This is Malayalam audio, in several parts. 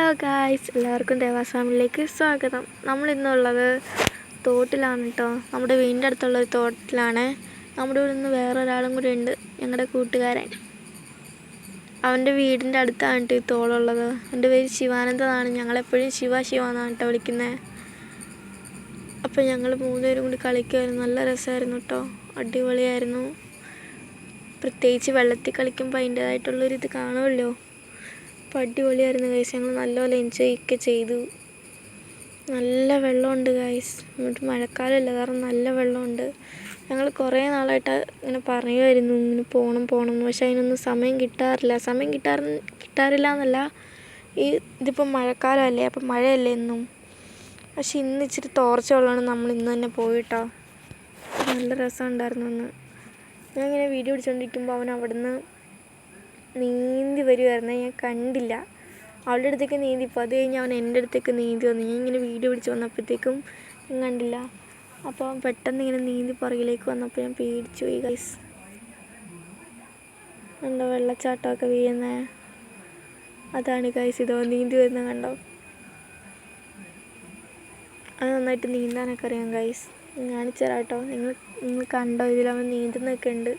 ഗായ്സ്, എല്ലാവർക്കും ദേവാസ് ഫാമിലിയിലേക്ക് സ്വാഗതം. നമ്മളിന്നുള്ളത് തോട്ടിലാണ് കേട്ടോ. നമ്മുടെ വീടിൻ്റെ അടുത്തുള്ളൊരു തോട്ടിലാണ്. നമ്മുടെ ഇവിടെ നിന്ന് വേറൊരാളും കൂടി ഉണ്ട്, ഞങ്ങളുടെ കൂട്ടുകാരൻ. അവൻ്റെ വീടിൻ്റെ അടുത്താണ് കേട്ടോ ഈ തോടുള്ളത്. എൻ്റെ പേര് ശിവാനന്ദനാണ്. ഞങ്ങളെപ്പോഴും ശിവ എന്നാണ് കേട്ടോ വിളിക്കുന്നത്. അപ്പോൾ ഞങ്ങൾ മൂന്നുപേരും കൂടി കളിക്കുമായിരുന്നു. നല്ല രസമായിരുന്നു കേട്ടോ, അടിപൊളിയായിരുന്നു. പ്രത്യേകിച്ച് വെള്ളത്തിൽ കളിക്കുമ്പോൾ അതിൻ്റേതായിട്ടുള്ളൊരിത് കാണുമല്ലോ. അപ്പോൾ അടിപൊളിയായിരുന്നു ഗൈസ്. ഞങ്ങൾ നല്ലപോലെ എൻജോയ് ഒക്കെ ചെയ്തു. നല്ല വെള്ളമുണ്ട് ഗൈസ്. എന്നിട്ട് മഴക്കാലമല്ല, കാരണം നല്ല വെള്ളമുണ്ട്. ഞങ്ങൾ കുറേ നാളായിട്ട് ഇങ്ങനെ പറയുമായിരുന്നു ഇങ്ങനെ പോകണം എന്ന്. പക്ഷേ അതിനൊന്നും സമയം കിട്ടാറില്ല എന്നല്ല, ഇതിപ്പോൾ മഴക്കാലമല്ലേ, അപ്പം മഴയല്ലേ എന്നും. പക്ഷെ ഇന്ന് ഇച്ചിരി തോർച്ച ഉള്ളതാണ് നമ്മൾ ഇന്ന് തന്നെ പോയിട്ടോ. നല്ല രസമുണ്ടായിരുന്നു അന്ന്. ഞാൻ ഇങ്ങനെ വീഡിയോ പിടിച്ചുകൊണ്ടിരിക്കുമ്പോൾ അവൻ അവിടുന്ന് നീന്തി വരുമായിരുന്നു. ഞാൻ കണ്ടില്ല. അവളുടെ അടുത്തേക്ക് നീന്തിപ്പോൾ അത് കഴിഞ്ഞ് അവൻ എൻ്റെ അടുത്തേക്ക് നീന്തി വന്നു. ഞാൻ ഇങ്ങനെ വീഡിയോ പിടിച്ച് വന്നപ്പോഴത്തേക്കും ഞാൻ കണ്ടില്ല. അപ്പോൾ അവൻ പെട്ടെന്ന് ഇങ്ങനെ നീന്തി പുറകിലേക്ക് വന്നപ്പോൾ ഞാൻ പേടിച്ചു പോയി ഗൈസ്. കണ്ടോ വെള്ളച്ചാട്ടമൊക്കെ വീഴുന്നത്? അതാണ് ഗൈസ്, ഇതോ നീന്തി വരുന്നത് കണ്ടോ? അത് നന്നായിട്ട് നീന്താനൊക്കെ അറിയാം ഗൈസ്. കാണിച്ചു തരാം കേട്ടോ. നിങ്ങൾ കണ്ടോ? ഇതിലവൻ നീന്തുന്നൊക്കെ ഉണ്ട്.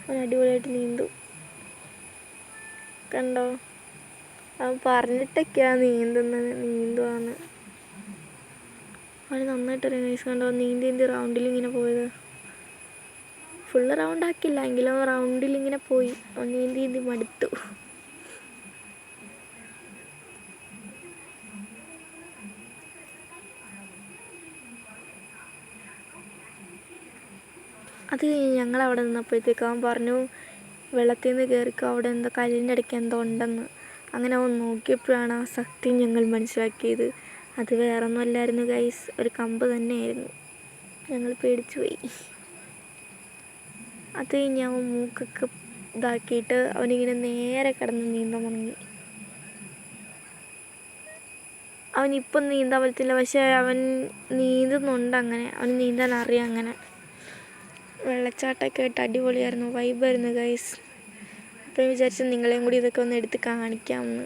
അവൻ അടിപൊളിയായിട്ട് നീന്തും. കണ്ടോ? അവൻ പറഞ്ഞിട്ടൊക്കെയാണ് നീന്തുവാന്ന്. അവന് നന്നായിട്ടറിയാം ഗൈസ്. കണ്ടോ നീന്തി റൗണ്ടിൽ ഇങ്ങനെ പോയത്. ഫുള്ള് റൗണ്ട് ആക്കില്ല എങ്കിലും റൗണ്ടിൽ ഇങ്ങനെ പോയി. അവൻ നീന്തി മടുത്തു. അത് ഞങ്ങളവിടെ നിന്നപ്പോഴത്തേക്ക് അവൻ പറഞ്ഞു വെള്ളത്തിൽ നിന്ന് കയറിക്കോ, അവിടെ എന്തോ കല്ലിൻ്റെ ഇടയ്ക്ക് എന്തോ ഉണ്ടെന്ന്. അങ്ങനെ അവൻ നോക്കിയപ്പോഴാണ് ആ സത്യം ഞങ്ങൾ മനസ്സിലാക്കിയത്. അത് വേറൊന്നും അല്ലായിരുന്നു ഗൈസ്, ഒരു കമ്പ് തന്നെയായിരുന്നു. ഞങ്ങൾ പേടിച്ചു പോയി. അത് കഴിഞ്ഞ് അവൻ മൂക്കൊക്കെ ഇതാക്കിയിട്ട് അവനിങ്ങനെ നേരെ കിടന്ന് നീന്താൻ തുടങ്ങി. അവനിപ്പം നീന്താൻ പറ്റത്തില്ല, പക്ഷേ അവൻ നീന്തുന്നുണ്ട്. അങ്ങനെ അവന് നീന്താൻ അറിയാം. അങ്ങനെ വെള്ളച്ചാട്ടമൊക്കെ ആയിട്ട് അടിപൊളിയായിരുന്നു, വൈബായിരുന്നു ഗൈസ്. അപ്പോൾ ഞാൻ വിചാരിച്ചു നിങ്ങളെയും കൂടി ഇതൊക്കെ ഒന്ന് എടുത്ത് കാണിക്കാമെന്ന്.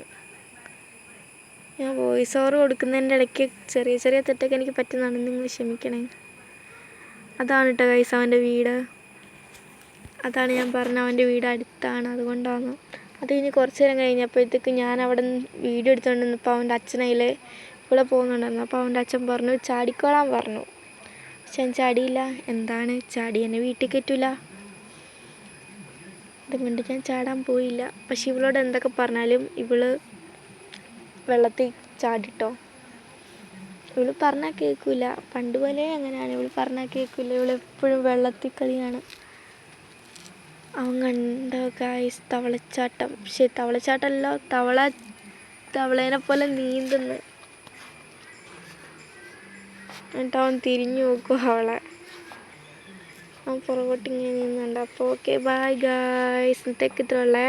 ഞാൻ വോയിസ് ഓവർ കൊടുക്കുന്നതിൻ്റെ ഇടയ്ക്ക് ചെറിയ തെറ്റൊക്കെ എനിക്ക് പറ്റുന്നതാണ്, നിങ്ങൾ ക്ഷമിക്കണേ. അതാണ് കേട്ടോ ഗൈസ് അവൻ്റെ വീട്. അതാണ് ഞാൻ പറഞ്ഞ അവൻ്റെ വീട് അടുത്താണ്, അതുകൊണ്ടാണ്. അത് കഴിഞ്ഞ് കുറച്ച് നേരം കഴിഞ്ഞപ്പോഴത്തേക്ക് ഞാൻ അവിടെ നിന്ന് വീഡിയോ എടുത്തുകൊണ്ടിരുന്നപ്പോൾ അവൻ്റെ അച്ഛനതിലെ ഇവിടെ പോകുന്നുണ്ടായിരുന്നു. അപ്പോൾ അവൻ്റെ അച്ഛൻ പറഞ്ഞു ചാടിക്കോളാൻ പറഞ്ഞു. പക്ഷെ ഞാൻ ചാടിയില്ല. എന്താണ് ചാടി എന്നെ വീട്ടിൽ കയറ്റില്ല, അതുകൊണ്ട് ഞാൻ ചാടാൻ പോയില്ല. പക്ഷെ ഇവളോട് എന്തൊക്കെ പറഞ്ഞാലും ഇവള് വെള്ളത്തിൽ ചാടിട്ടോ. ഇവള് പറഞ്ഞാൽ കേൾക്കില്ല, പണ്ട് പോലെ അങ്ങനെയാണ്. ഇവള് പറഞ്ഞാൽ കേൾക്കില്ല, ഇവളെപ്പോഴും വെള്ളത്തിൽ കളിയാണ്. അവൻ കണ്ടോ ഗായ്സ് തവളച്ചാട്ടം. പക്ഷെ തവളച്ചാട്ടമല്ല, തവളേനെ പോലെ നീന്തുന്നു. എന്നിട്ട് അവൻ തിരിഞ്ഞു നോക്കും അവളെ. അവൻ പുറകോട്ട് ഇങ്ങനെ നീന്തുന്നുണ്ട്. അപ്പോൾ ഓക്കെ ബൈ ഗായ്സ്, ഇന്നത്തേക്ക് ഇത്രയുള്ളേ.